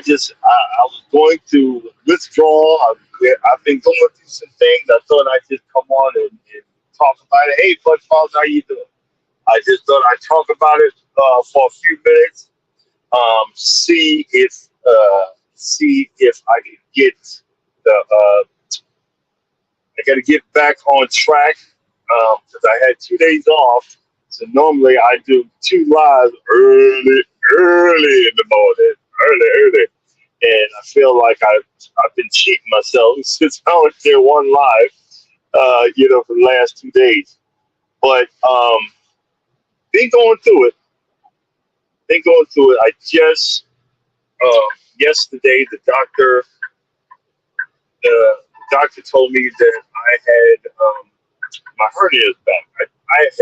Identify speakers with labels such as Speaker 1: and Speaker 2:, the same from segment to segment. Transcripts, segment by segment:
Speaker 1: I was going to withdraw. I've been going through some things. I thought I'd just come on and talk about it. Hey, Bud Falls, how you doing? I just thought I'd talk about it for a few minutes. See if I can get the. I got to get back on track because I had 2 days off. So normally I do two lives early in the morning, early, and I feel like I've been cheating myself since I only did one live, for the last 2 days. But been going through it. Been going through it. I just yesterday the doctor told me that I had my hernia is back. I ain't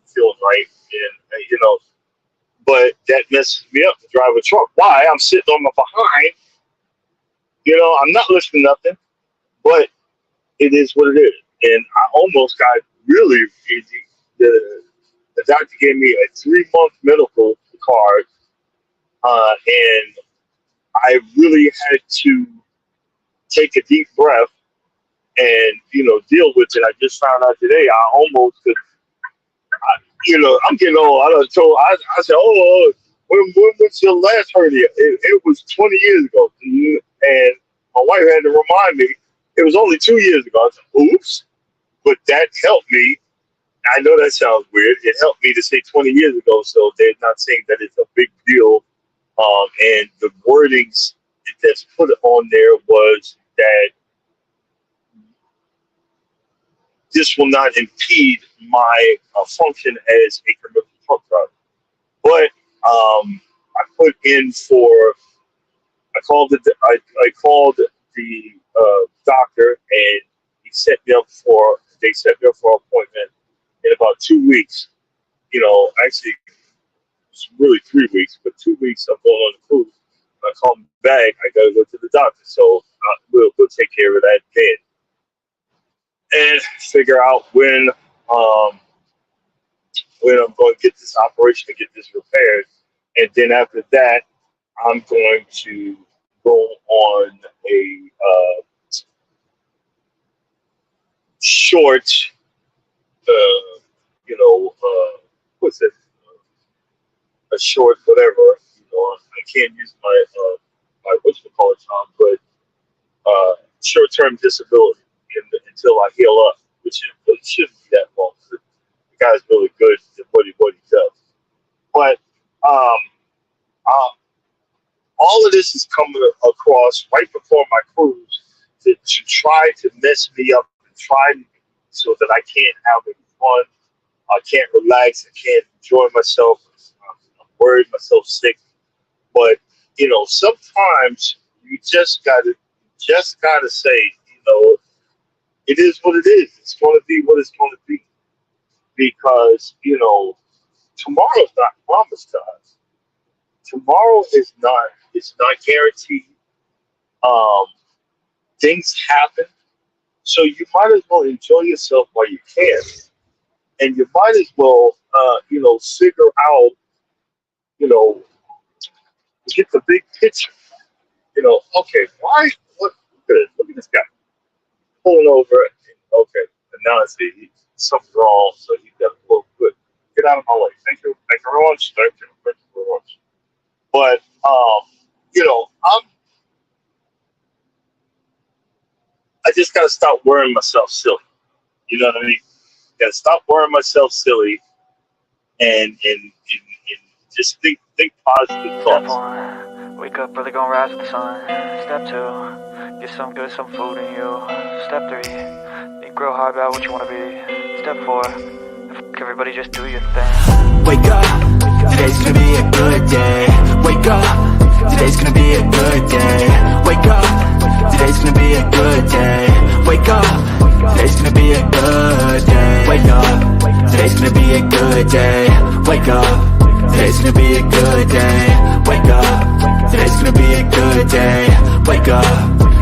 Speaker 1: feeling right, and but that messes me up to drive a truck. Why? I'm sitting on my behind. I'm not listening to nothing, but it is what it is. And I almost got really the doctor gave me a 3-month medical card, and I really had to take a deep breath and deal with it. I just found out today I almost could. I'm getting old. I said, oh, when was your last hernia? It was 20 years ago, and my wife had to remind me it was only 2 years ago. I said, oops, but that helped me. I know that sounds weird. It helped me to say 20 years ago, so they're not saying that it's a big deal. And the wordings that's put on there was that this will not impede my function as a commercial truck driver. But I put in for. I called the doctor, and he set me up for. They set me up for an appointment in about 2 weeks. Actually, it's really 3 weeks, but 2 weeks I'm going on the cruise. When I come back, I gotta go to the doctor, so we'll take care of that then, and figure out when I'm going to get this operation to get this repaired, and then after that, I'm going to go on a short, what's it? A short whatever. I can't use my whatchamacallit, but short-term disability until I heal up, which it shouldn't be that long. The guy's really good at what he does. But all of this is coming across right before my cruise to try to mess me up and try so that I can't have any fun. I can't relax. I can't enjoy myself. I'm worried myself sick. But sometimes you just gotta say, it is what it is. It's going to be what it's going to be, because tomorrow's not promised to us. Tomorrow is not. It's not guaranteed. Things happen, so you might as well enjoy yourself while you can, and you might as well, figure out, get the big picture. Okay, why? What? Look at this guy pulling over. Okay, and now I see something's wrong, so he's got to pull. Good. Get out of my way. Thank you. Thank you very much. Thank you very much. But I just gotta stop worrying myself silly. You know what I mean? Gotta stop worrying myself silly, and just think positive
Speaker 2: Step
Speaker 1: thoughts.
Speaker 2: 1, wake up early, gonna rise with the sun. Step 2, get some food in you. Step 3, think real hard about what you wanna be. Step 4, everybody just do your thing.
Speaker 3: Wake up, today's gonna be a good day. Wake up, today's gonna be a good day. Wake up, today's gonna be a good day. Wake up, today's gonna be a good day. Wake up, today's gonna be a good day. Wake up, today's gonna be a good day. Wake up, today's gonna be a good day. Wake up,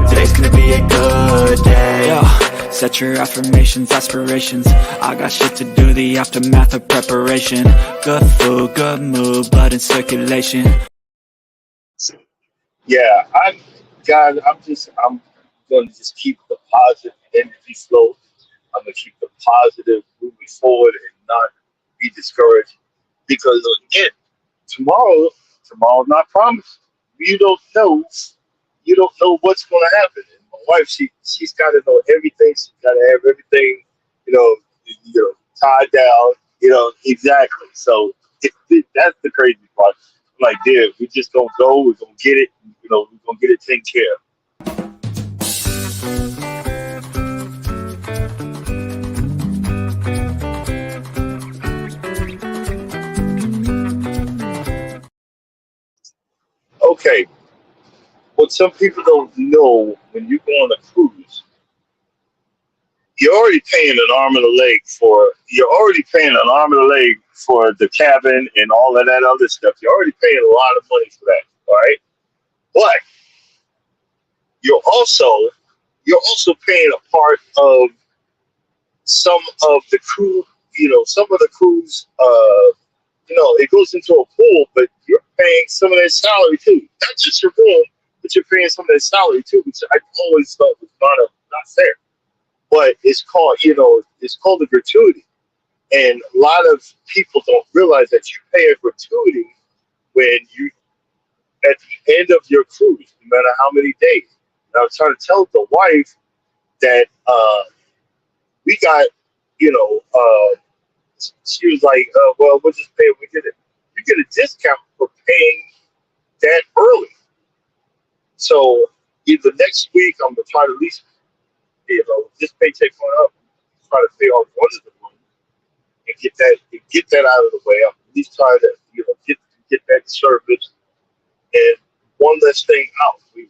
Speaker 3: today's gonna be a good day. Yo, set your affirmations, aspirations. I got shit to do, the aftermath of preparation. Good food, good mood, blood in circulation.
Speaker 1: Yeah, I'm going to just keep the positive energy flow. I'm going to keep the positive moving forward and not be discouraged because again, tomorrow's not promised. You don't know, you don't know what's going to happen. And my wife, she's got to know everything. She's got to have everything, you know, tied down. Exactly. So that's the crazy part. I'm like, dude, we just gonna go. We're gonna get it. We're gonna get it taken care of. Okay. What some people don't know when you go on a cruise, you're already paying an arm and a leg for. You're already paying an arm and a leg for the cabin and all of that other stuff. You're already paying a lot of money for that. All right. But you're also you're also paying a part of some of the crew. Some of the crews. It goes into a pool, but you're paying some of their salary too. Not just your room, but you're paying some of their salary too, which I always thought was not fair. But it's called a gratuity, and a lot of people don't realize that you pay a gratuity when you at the end of your cruise, no matter how many days. And I was trying to tell the wife that we got, you know, she was like, "Well, we'll just pay. We get it. You get a discount for paying that early. So either next week, I'm gonna try to at least, this paycheck going up, try to pay off one of the rooms and get that out of the way. I'm at least trying to, get that service and one less thing out. We've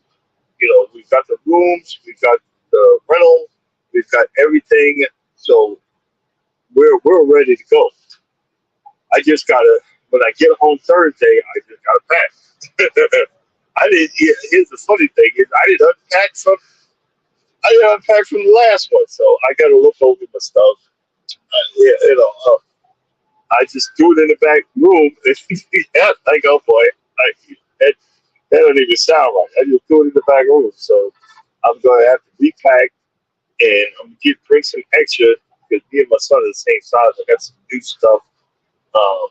Speaker 1: got the rooms, we've got the rental, we've got everything. So we're ready to go. I just gotta when I get home Thursday, I just gotta pack. I didn't. Here's the funny thing is I didn't unpack from the last one, so I gotta look over my stuff. I just threw it in the back room. Yeah, like oh boy, that, that don't even sound right. I just threw it in the back room, so I'm gonna have to repack and I'm gonna bring some extra because me and my son are the same size. I got some new stuff um,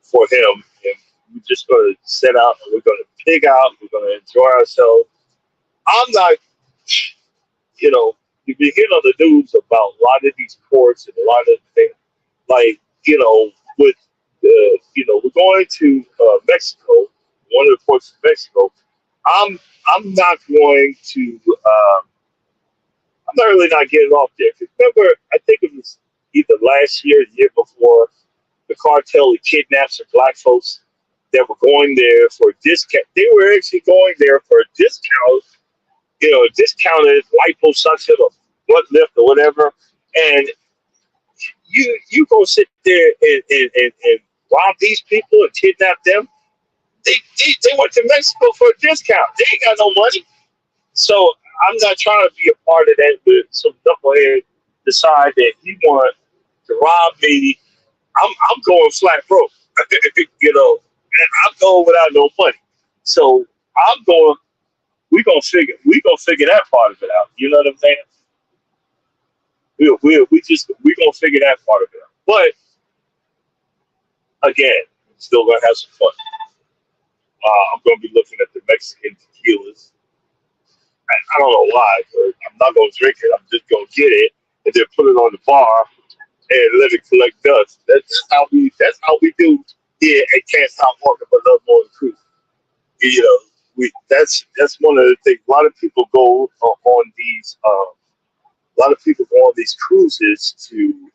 Speaker 1: for him, and we're just gonna set out and we're gonna pig out. We're gonna enjoy ourselves. I'm not, you've been hearing on the news about a lot of these ports and a lot of things like with we're going to Mexico, one of the ports of Mexico. I'm I'm not going to. I'm not really not getting off there. 'Cause remember, I think it was either last year, or the year before, the cartel had kidnapped some black folks that were going there for a discount. They were actually going there for a discount, discounted liposuction or butt lift or whatever. And you go sit there and rob these people and kidnap them. They went to Mexico for a discount. They ain't got no money. So I'm not trying to be a part of that, but some knucklehead decide that he want to rob me. I'm going flat broke, and I'm going without no money. So I'm going. We gonna figure that part of it out. You know what I'm saying? We gonna figure that part of it out. But again, I'm still gonna have some fun. I'm gonna be looking at the Mexican tequilas. I don't know why, but I'm not gonna drink it. I'm just gonna get it and then put it on the bar and let it collect dust. That's how we do here at Can't Stop Walking but Love More Than Cruise. That's one of the things. A lot of people go on these. A lot of people go on these cruises to.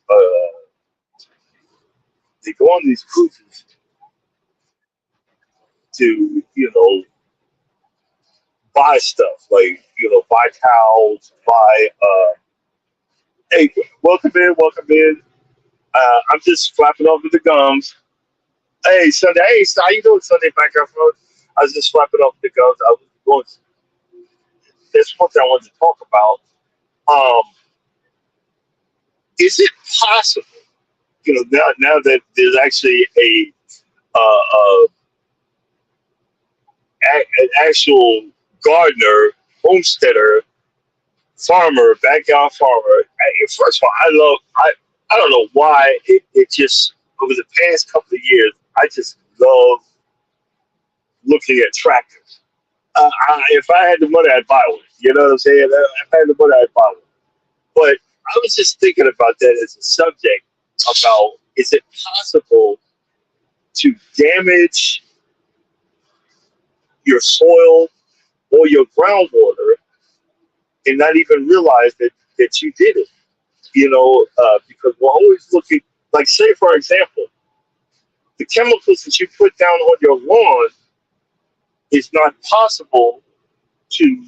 Speaker 1: They go on these cruises to buy stuff like buy towels, buy. Hey, welcome in, welcome in. I'm just flapping over the gums. Hey, Sunday. Hey, how you doing, Sunday? Back and forth. I was just flapping over the gums. I was going. There's one thing I wanted to talk about. Um, is it possible? Now that there's actually a an actual gardener, homesteader, farmer, backyard farmer. First of all, I don't know why it just over the past couple of years, I just love looking at tractors. If I had the money, I'd buy one. You know what I'm saying? If I had the money, I'd buy one. But I was just thinking about that as a subject about, is it possible to damage your soil or your groundwater and not even realize that you did it? Because we're always looking, like, say, for example, the chemicals that you put down on your lawn is not possible to,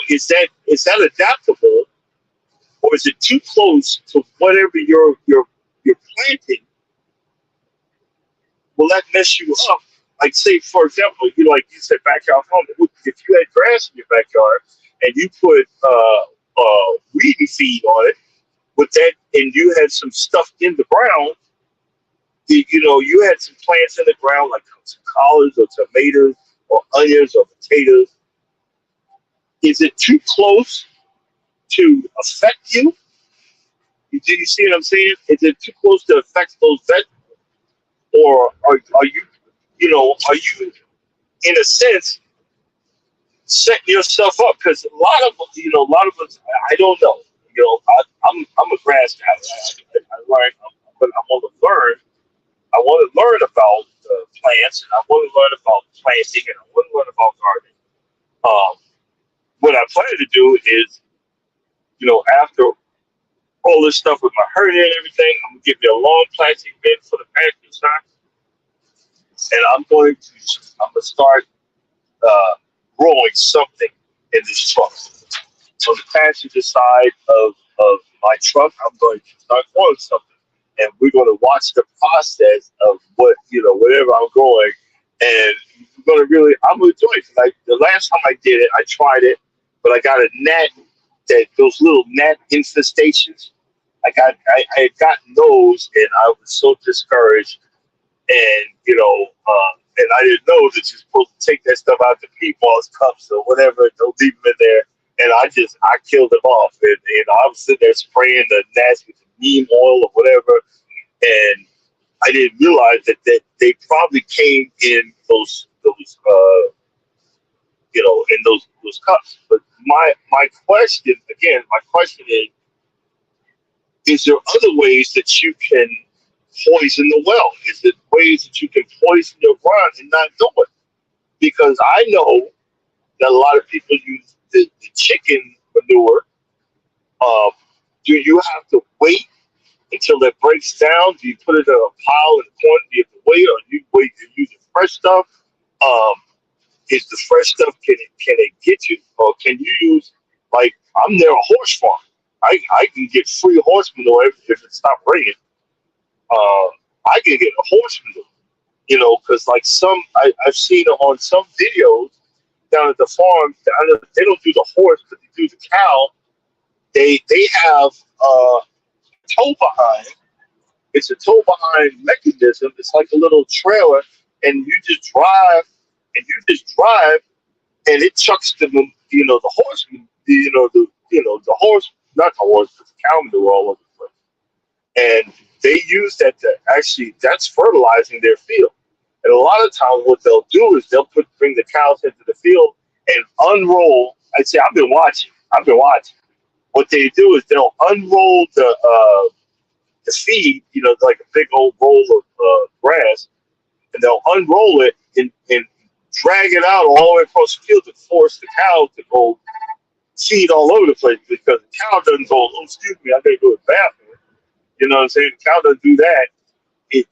Speaker 1: is that adaptable, or is it too close to whatever you're planting? Will that mess you up? Like, say, for example, like you said, backyard farming. If you had grass in your backyard and you put weed feed on it with that, and you had some stuff in the ground, you had some plants in the ground like some collards or tomatoes or onions or potatoes. Is it too close to affect you? Do you see what I'm saying? Is it too close to affect those vegetables? Or are you in a sense setting yourself up? Because a lot of us, I don't know. I'm a grass guy. I learn, but I want to learn. I want to learn about plants, and I want to learn about planting, and I want to learn about gardening. What I plan to do is, after all this stuff with my hernia and everything, I'm gonna give you a long plastic bin for the pasture side, and I'm gonna start growing something in this truck. So the passenger side of my truck, I'm going to start growing something, and we're going to watch the process of whatever I'm growing, and I'm going to enjoy it. Like the last time I did it, I tried it, but I got a gnat, those little gnat infestations. I had gotten those, and I was so discouraged, and and I didn't know that you're supposed to take that stuff out the meatballs cups or whatever, don't leave them in there. And I killed them off. And I was sitting there spraying the gnats with the neem oil or whatever. And I didn't realize that they probably came in those in those cups. But my question is there other ways that you can poison the well? Is there ways that you can poison your ground and not know it? Because I know that a lot of people use the chicken manure. Do you have to wait until it breaks down? Do you put it in a pile in the corner? Do you have to wait, or do you wait to use the fresh stuff? Is the fresh stuff, can it get you, or can you use, like, I'm near a horse farm. I can get free horse manure if it stopped raining. I can get a horse manure, because like I've seen on some videos down at the farm, they don't do the horse, but they do the cow. They have tow behind. It's a tow behind mechanism. It's like a little trailer, and you just drive, and it chucks the horse, the horse, not the horse, but the cow manure all over the place. And they use that that's fertilizing their field. And a lot of times what they'll do is they'll bring the cows into the field and unroll. I'd say I've been watching. What they do is they'll unroll the feed, like a big old roll of grass, and they'll unroll it and drag it out all the way across the field to force the cow to go feed all over the place, because the cow doesn't go, oh, excuse me, I gotta go to the bathroom. You know what I'm saying? The cow doesn't do that. The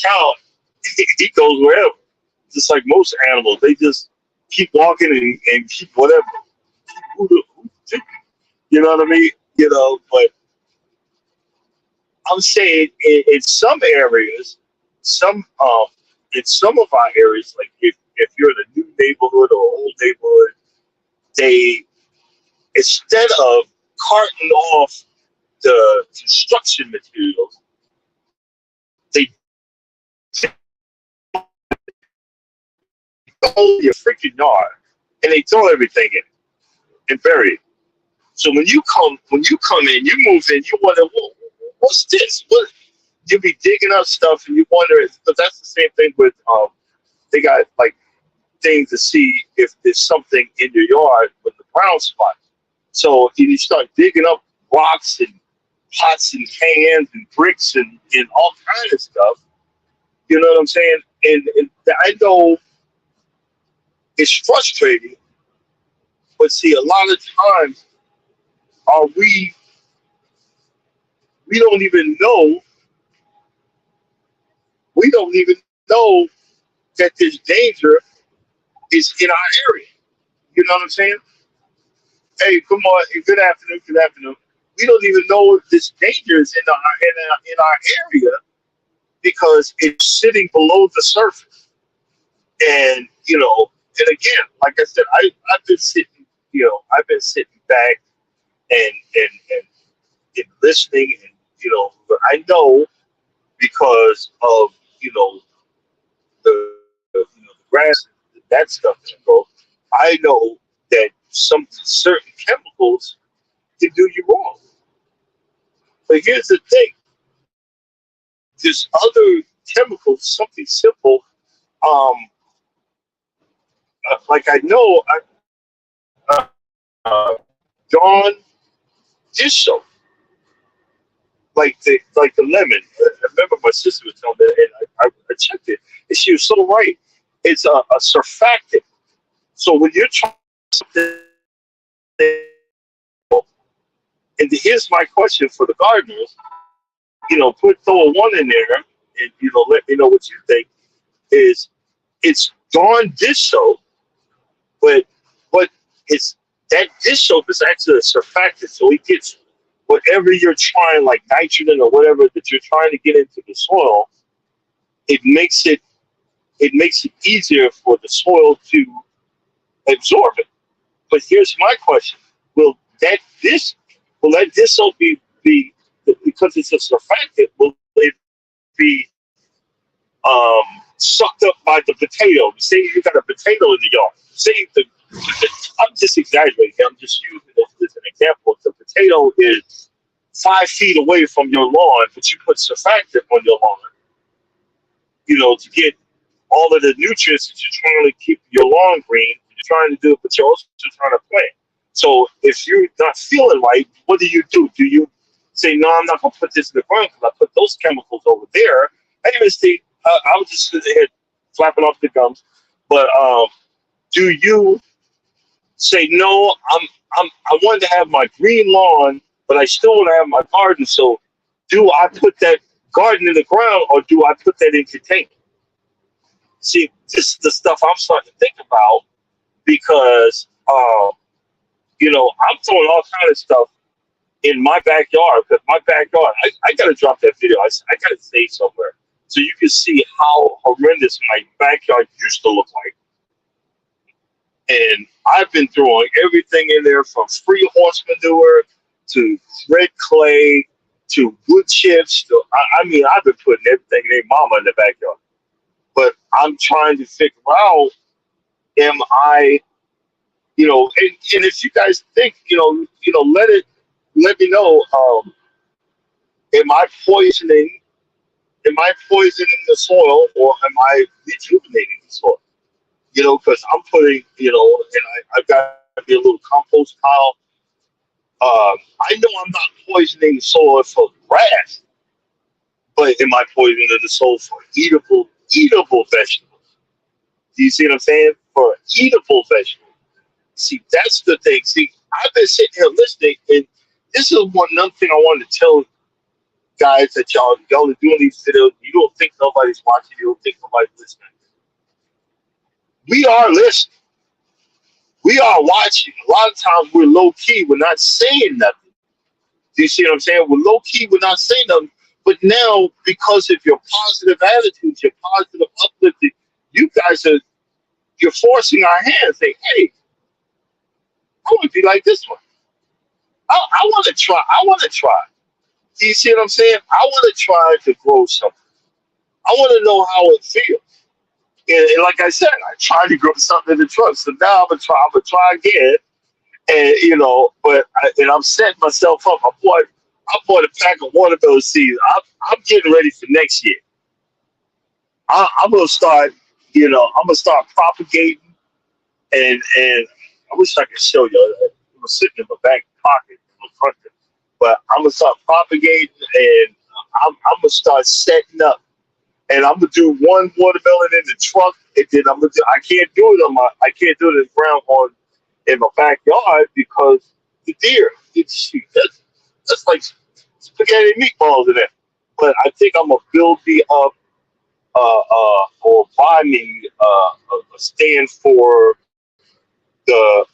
Speaker 1: cow, he goes wherever. Just like most animals, they just keep walking and keep whatever. You know what I mean? But I'm saying in some areas, in some of our areas, like if you're in a new neighborhood or old neighborhood, they, instead of carting off the construction materials, they all your freaking yard, and they throw everything in and bury it. So when you come in, you move in, you wonder, well, what's this? What you be digging up stuff, and you wonder. But that's the same thing with they got like things to see if there's something in your yard with the brown spot. So if you start digging up rocks and pots and cans and bricks and all kinds of stuff, you know what I'm saying? And I know it's frustrating, but see, a lot of times we don't even know that this danger is in our area. You know what I'm saying? Hey, come on, good afternoon, good afternoon. We don't even know this danger is in our area because it's sitting below the surface. And and again, like I said, I've been sitting back and listening, and but I know because of the grass, that stuff that grows. I know that some certain chemicals can do you wrong. But here's the thing: there's other chemicals, something simple. Like I know, Dawn dish soap, like the lemon. I remember my sister was telling me, and I checked it, and she was so right. It's a surfactant. So when you're trying something, and here's my question for the gardeners: throw a one in there, and let me know what you think. It's Dawn dish soap, but it's that dish soap is actually a surfactant, so it gets whatever you're trying, like nitrogen or whatever that you're trying to get into the soil. It makes it easier for the soil to absorb it. But here's my question: will that dish soap be because it's a surfactant? Will it be sucked up by the potato? Say you got a potato in the yard. I'm just exaggerating. I'm just using this as an example. If the potato is 5 feet away from your lawn, but you put surfactant on your lawn, to get all of the nutrients that you're trying to keep your lawn green. You're trying to do it, but you're also trying to plant. So if you're not feeling right, what do? Do you say, no, I'm not going to put this in the ground because I put those chemicals over there? Anyway, Steve, I was just sitting here flapping off the gums. But do you say, no, I wanted to have my green lawn, but I still want to have my garden. So do I put that garden in the ground, or do I put that in container? See, this is the stuff I'm starting to think about because, I'm throwing all kind of stuff in my backyard because my backyard, I got to drop that video. I got to say somewhere so you can see how horrendous my backyard used to look like. And I've been throwing everything in there from free horse manure to red clay to wood chips. I've been putting everything in their mama in the backyard. But I'm trying to figure out, am I, and if you guys think, let me know, am I poisoning the soil, or am I rejuvenating the soil? Because I'm putting, I've got me a little compost pile. I know I'm not poisoning the soil for grass, but am I poisoning the soil for eatable vegetables? Do you see what I'm saying? For eatable vegetables. See, that's the thing. See, I've been sitting here listening, and this is another thing I wanted to tell guys that y'all are doing these videos. You don't think nobody's watching. You don't think nobody's listening. We are listening. We are watching. A lot of times we're low key. We're not saying nothing. Do you see what I'm saying? We're low key. We're not saying nothing. But now, because of your positive attitudes, your positive uplifting, you guys you're forcing our hands. Say, hey, I want to be like this one. I want to try. Do you see what I'm saying? I want to try to grow something. I want to know how it feels. And like I said, I tried to grow something in the truck. So now I'm gonna try again. And but I'm setting myself up. I bought a pack of watermelon seeds. I'm getting ready for next year. I'm gonna start. I'm gonna start propagating, and I wish I could show you. It was sitting in my back pocket in my front there. But I'm gonna start propagating, and I'm gonna start setting up. And I'm gonna do one watermelon in the truck, and then I'm gonna do. I can't do it in the ground in my backyard because the deer. That's like spaghetti and meatballs in there. But I think I'm gonna build me up, or buy me a stand for the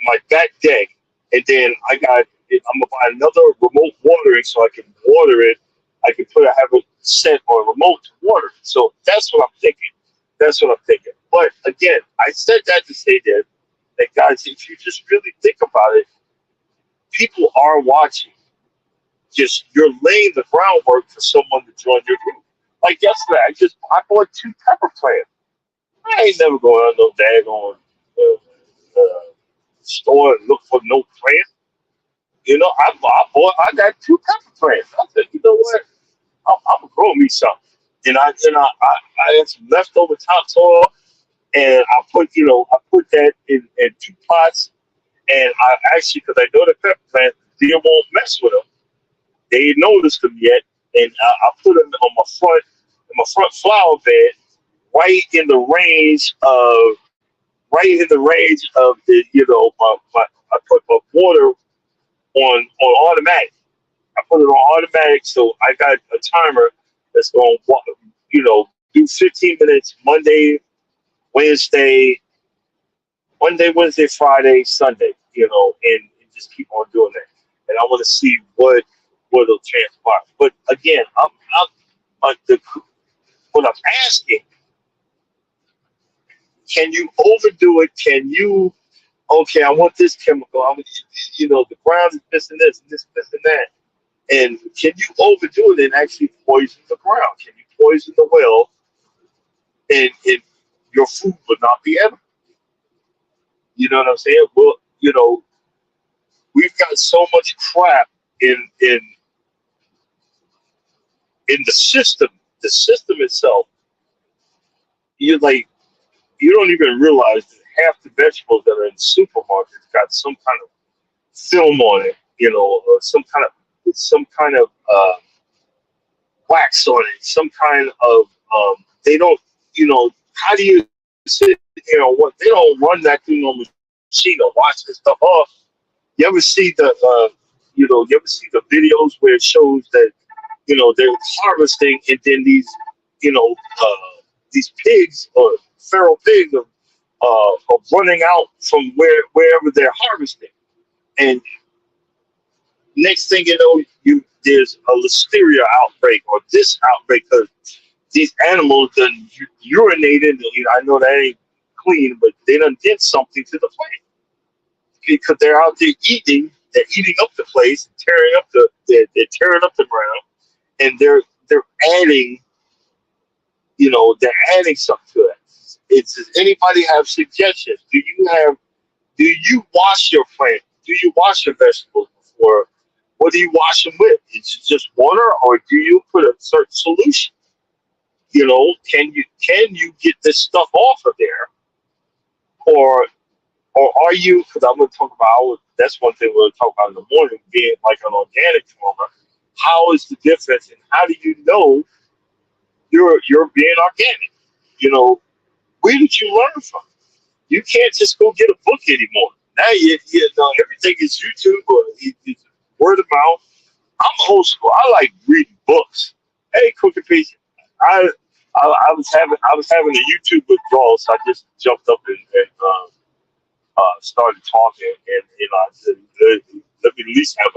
Speaker 1: my back deck, and then I'm gonna buy another remote watering so I can water it. I can have it set on remote to water. So that's what I'm thinking. That's what I'm thinking. But again, I said that to say that guys, if you just really think about it, people are watching. Just you're laying the groundwork for someone to join your group. Like yesterday, I bought 2 pepper plants. I ain't never going on no daggone store and look for no plant. I got 2 pepper plants. I said, you know what? I'm gonna grow me something. And I had some leftover topsoil, and I put that in 2 pots. And I actually, because I know the pepper plant, deer won't mess with them. They ain't noticed them yet, and I put them on my front flower bed, right in the range of the I put my water on automatic. I put it on automatic, so I got a timer that's going to do 15 minutes Wednesday, Friday, Sunday, and just keep on doing that. And I want to see what will transpire. But again, what I'm asking, can you overdo it? Can you? Okay, I want this chemical. The ground is missing this and that. And can you overdo it and actually poison the ground? Can you poison the well, and your food would not be edible? You know what I'm saying? Well, we've got so much crap in the system. The system itself, you don't even realize that half the vegetables that are in supermarkets got some kind of film on it, or some kind of wax on it, some kind of they don't, how do you sit here and what they don't run that through no machine or wash this stuff off. You ever see the videos where it shows that they're harvesting, and then these pigs or feral pigs are running out from wherever they're harvesting, and next thing you know, there's a listeria outbreak or this outbreak because these animals done urinated. I know that ain't clean, but they done did something to the plant because they're out there eating. They're eating up the place, tearing up they're tearing up the ground, and they're adding, they're adding something to it. Does anybody have suggestions? Do you wash your plant? Do you wash your vegetables before? What do you wash them with? Is it just water, or do you put a certain solution? Can you get this stuff off of there, or are you? Because I'm going to talk about that's one thing we'll talk about in the morning, being like an organic farmer. How is the difference, and how do you know you're being organic? Where did you learn from? You can't just go get a book anymore. Now everything is YouTube or it's word of mouth. I'm old school. I like reading books. Hey, Cookie Piece. I was having a YouTube withdrawal, so I just jumped up and started talking, and I said, let me at least have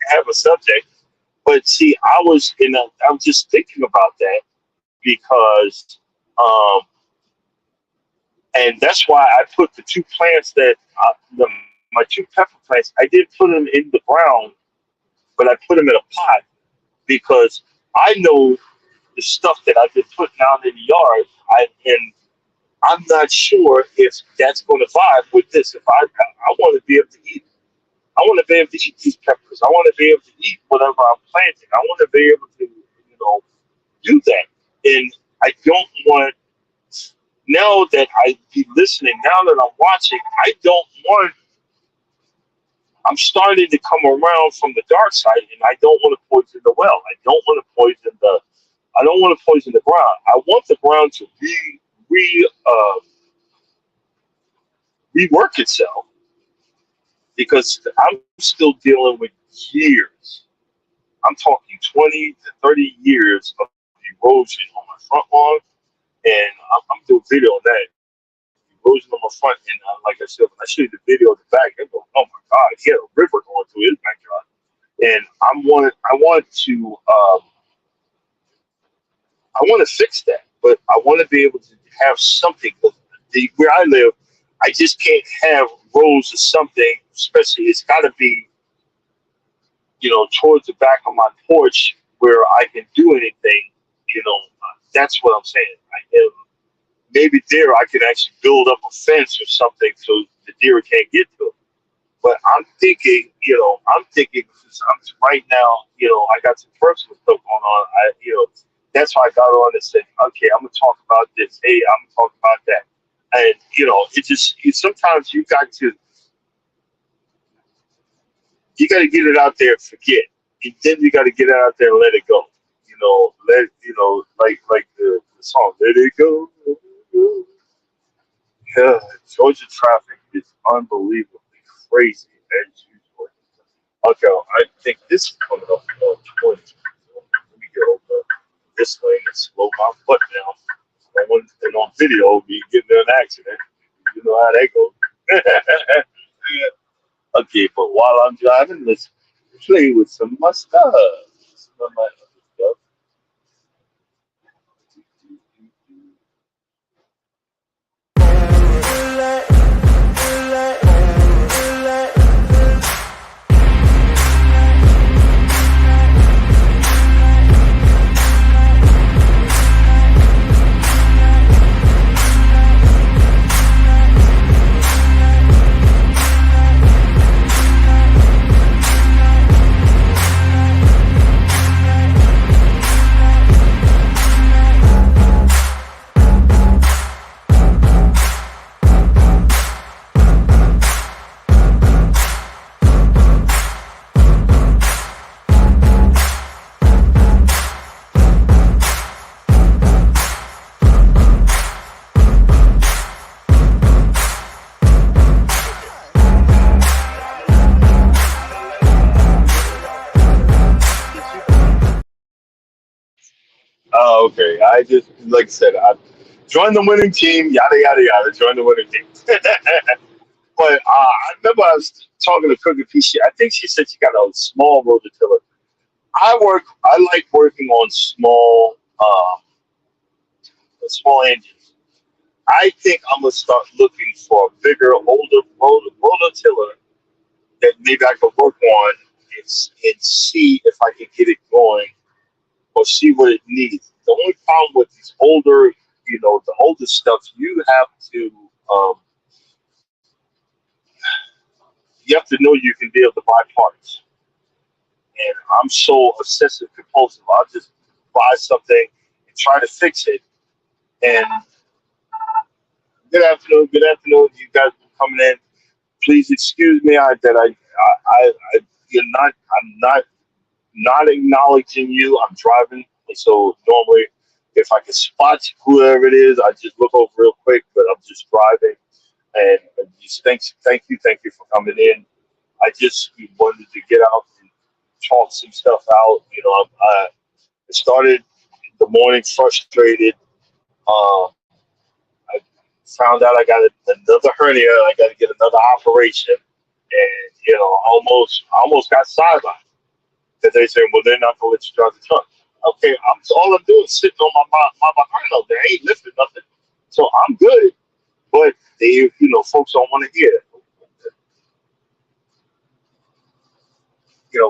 Speaker 1: have a subject. But see, I was just thinking about that because, and that's why I put the 2 plants my 2 pepper plants. I did put them in the ground, but I put them in a pot because I know the stuff that I've been putting out in the yard. And I'm not sure if that's going to vibe with this. If I want to be able to eat, I want to be able to eat these peppers. I want to be able to eat whatever I'm planting. I want to be able to, do that. And I don't want, now that I be listening, now that I'm watching, I'm starting to come around from the dark side, and I don't want to poison the well. I don't want to poison the ground. I want the ground to rework itself, because I'm still dealing with years. I'm talking 20 to 30 years of erosion on my front lawn, and I'm doing video on that. Erosion on my front, and like I said, when I show you the video of the back, I go, "Oh my God, he had a river going through his backyard." And I want to fix that, but I want to be able to have something. Where I live, I just can't have rows of something. Especially, it's got to be, towards the back of my porch where I can do anything. That's what I'm saying. Maybe there I could actually build up a fence or something so the deer can't get to it. But I'm thinking, because I'm right now, I got some personal stuff going on. That's why I got on and said, okay, I'm gonna talk about this. Hey, I'm gonna talk about that. And sometimes you got to get it out there and forget, and then you got to get it out there and let it go. Like the song, "Let It Go." Yeah, Georgia traffic is unbelievably crazy as usual. Okay, I think this is coming up on 20. So let me get over this lane and slow my butt down. And on video, me getting in an accident. You know how that goes. Okay, but while I'm driving, let's play with some of my stuff. Some of my other stuff. Oh, okay. I just, like I said, I joined the winning team, yada, yada, yada, join the winning team. But I remember I was talking to Cookie P. I think she said she got a small rototiller. I like working on small engines. I think I'm going to start looking for a bigger, older rototiller that maybe I could work on and see if I can get it going, or see what it needs. The only problem with these older, the older stuff, um, you have to know you can be able to buy parts. And I'm so obsessive compulsive. I'll just buy something and try to fix it. And good afternoon, you guys are coming in. Please excuse me I'm not acknowledging you. I'm driving, and so normally, if I can spot whoever it is, I just look over real quick. But I'm just driving, and just thank you for coming in. I just wanted to get out and talk some stuff out. I started the morning frustrated. I found out I got another hernia. I got to get another operation, and I almost got sidelined. That they say, well, they're not gonna let you drive the truck. Okay, all I'm doing is sitting on my behind out there. I ain't lifting nothing, so I'm good. But folks don't want to hear it.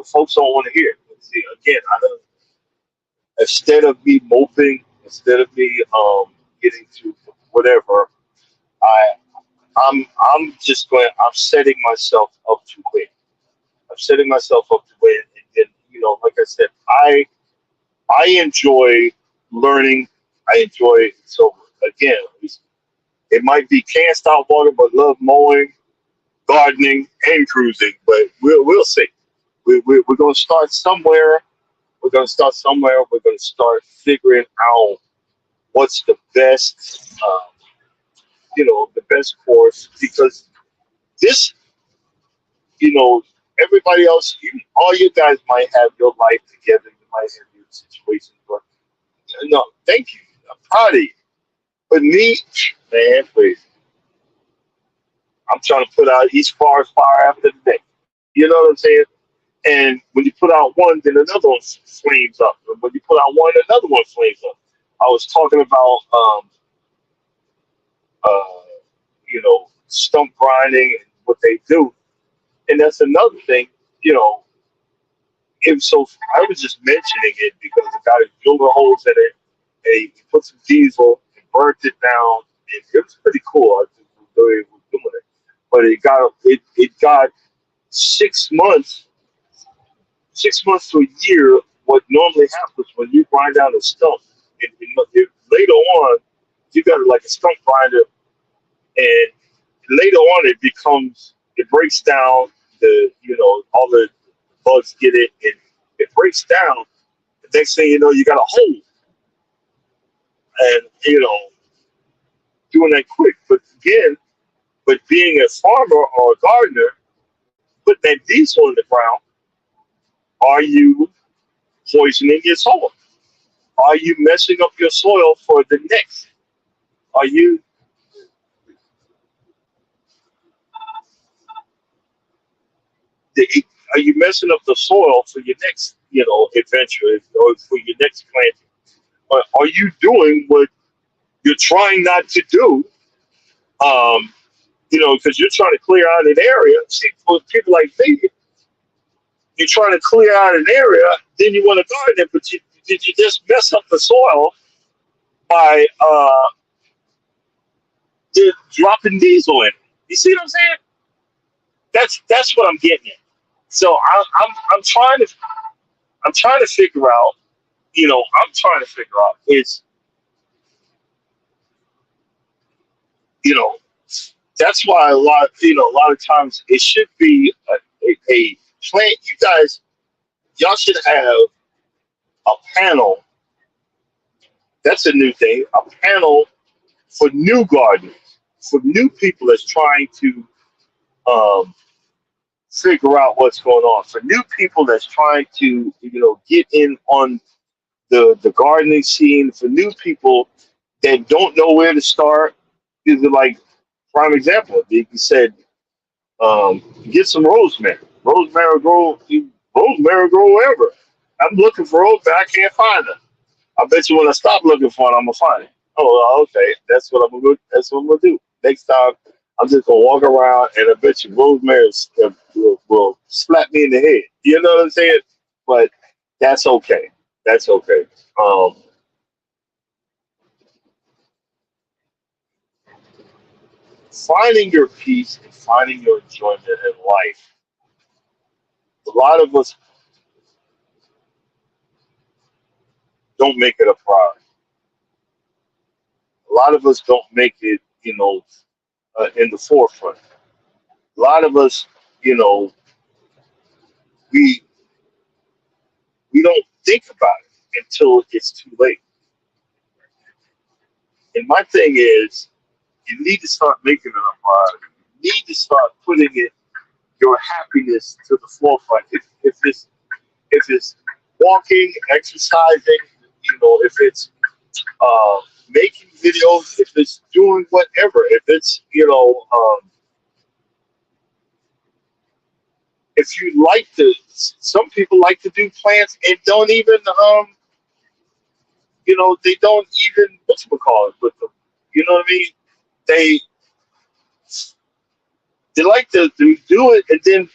Speaker 1: Folks don't want to hear it. See, again, Instead of me moping, instead of me getting to whatever, I I'm just going. I'm setting myself up to win. I'm setting myself up to win, and like I said, I enjoy learning. I enjoy so again. It might be can't stop water, but love mowing, gardening, and cruising. But we'll see. We're going to start somewhere. We're going to start somewhere. We're going to start figuring out what's the best, the best course because this, everybody else, all you guys might have your life together. You might have your situations, but no, thank you. I'm proud of you. But me, man, please. I'm trying to put out each fire after the next. You know what I'm saying? And when you put out one, then another one flames up. And when you put out one, another one flames up. I was talking about, stump grinding and what they do. And that's another thing, so I was just mentioning it because the guy drilled the holes in it and he put some diesel and burnt it down. And it was pretty cool. I think the way he was doing it. But it got 6 months 6 months to a year, what normally happens when you grind down a stump, later on, you got like a stump grinder, and later on it breaks down all the bugs get it, and it breaks down. The next thing you know, you got a hole, and doing that quick. But being a farmer or a gardener, putting that diesel in the ground, are you poisoning your soil? Are you messing up your soil for the next? Are you are you messing up the soil for your next adventure or for your next planting? Or are you doing what you're trying not to do? Because you're trying to clear out an area. See, for people like me, you're trying to clear out an area, then you want to garden it, but did you just mess up the soil by dropping diesel in it? You see what I'm saying? That's what I'm getting at. So I'm trying to figure out. Is that's why a lot of times it should be a plant. Y'all should have a panel. That's a new thing. A panel for new gardeners, for new people that's trying to figure out what's going on. For new people that's trying to get in on the gardening scene. For new people that don't know where to start. Is like prime example. You said get some rosemary. Rosemary grow wherever. I'm looking for rosemary. I can't find it. I bet you when I stop looking for it, I'm gonna find it. Oh, okay. That's what I'm gonna do. Next time, I'm just gonna walk around, and I bet you rosemary will slap me in the head. You know what I'm saying? But that's okay. That's okay. Finding your peace and finding your enjoyment in life. A lot of us don't make it a priority. A lot of us don't make it, in the forefront. A lot of us, we we don't think about it until it's too late. And my thing is, you need to start making it a priority. You need to start putting your happiness to the forefront. If it's walking, exercising, if it's making videos, if it's doing whatever, if it's if you like to, some people like to do plants and don't even they don't even whatchamacallit with them. You know what I mean? They they like to do it and then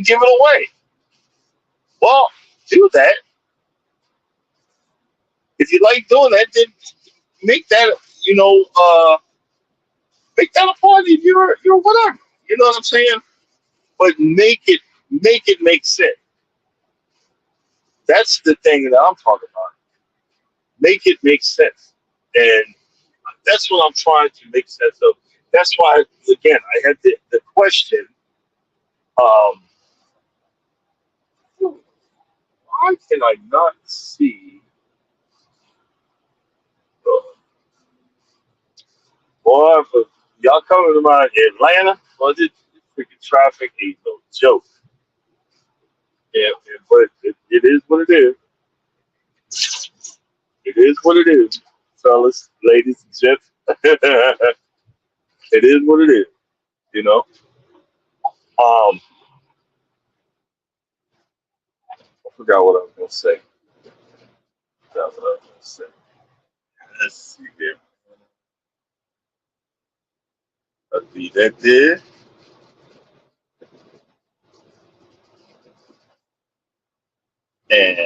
Speaker 1: give it away. Well, do that, If you like doing that, then make that, make that a part of your whatever. You know what I'm saying? But make it make sense. That's the thing that I'm talking about. Make it make sense. And that's what I'm trying to make sense of. That's why, again, I had the question, why can I not see, boy, for y'all coming to my Atlanta, well, this freaking traffic ain't no joke. Yeah, but it is what it is. It is what it is, fellas, ladies, and gents. It is what it is, you know. I forgot what I was gonna say. Forgot what I was gonna say. Let's see here. Let's see that there. And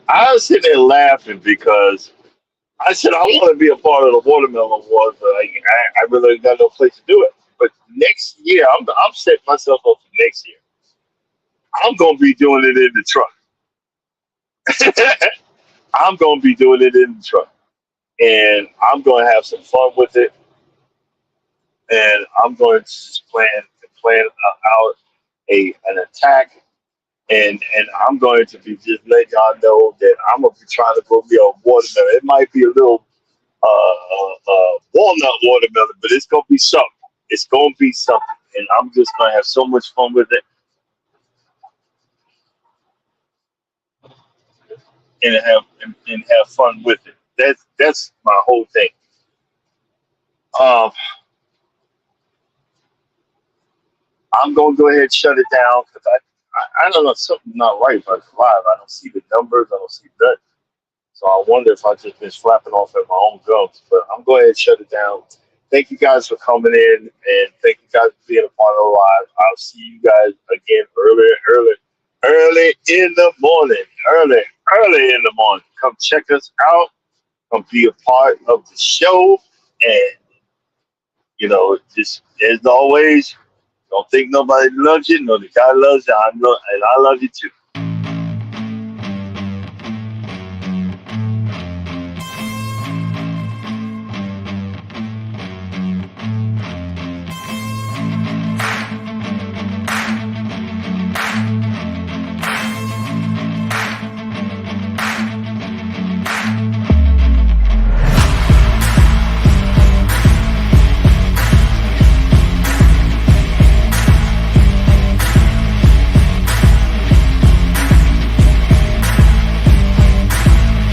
Speaker 1: I was sitting there laughing because I said I want to be a part of the watermelon wars, but I really got no place to do it. But next year, I'm setting myself up for next year. I'm gonna be doing it in the truck. I'm gonna be doing it in the truck, and I'm gonna have some fun with it. And I'm going to just plan out an attack, and I'm going to be just letting y'all know that I'm gonna be trying to go be a watermelon. It might be a little walnut watermelon, but it's gonna be something. It's gonna be something, and I'm just gonna have so much fun with it, and have fun with it. That's my whole thing. Um, I'm gonna go ahead and shut it down because I don't know, something's not right about the live. I don't see the numbers. I don't see that. So I wonder if I just been flapping off at my own gums. But I'm going to shut it down. Thank you guys for coming in, and thank you guys for being a part of the live. I'll see you guys again early in the morning. Early in the morning. Come check us out. Come be a part of the show. And, just as always, don't think nobody loves you. No, the guy loves you. And I love you too.